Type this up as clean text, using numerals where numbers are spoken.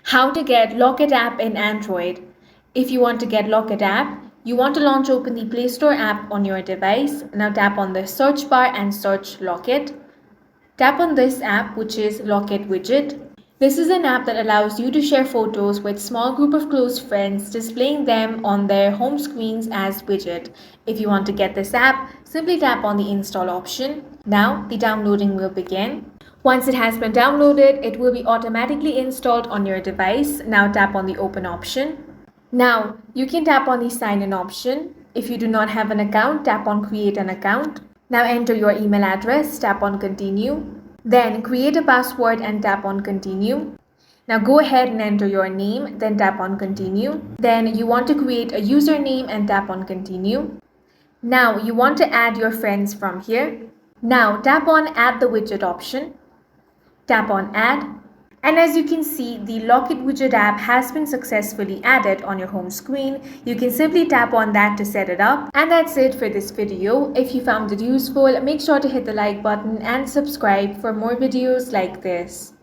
How to get Locket App in Android. If you want to get Locket App, you want to open the Play Store app on your device. Now tap on the search bar and search Locket. Tap on this app, which is Locket Widget. This is an app that allows you to share photos with small group of close friends, displaying them on their home screens as widget. If you want to get this app, simply tap on the install option. Now the downloading will begin. Once it has been downloaded, it will be automatically installed on your device. Now tap on the open option. Now you can tap on the sign in option. If you do not have an account, tap on create an account. Now enter your email address, tap on continue. Then create a password and tap on continue. Now go ahead and enter your name, then tap on continue. Then you want to create a username and tap on continue. Now you want to add your friends from here. Now tap on add the widget option. Tap on add. And as you can see, the Locket Widget app has been successfully added on your home screen. You can simply tap on that to set it up. And that's it for this video. If you found it useful, make sure to hit the like button and subscribe for more videos like this.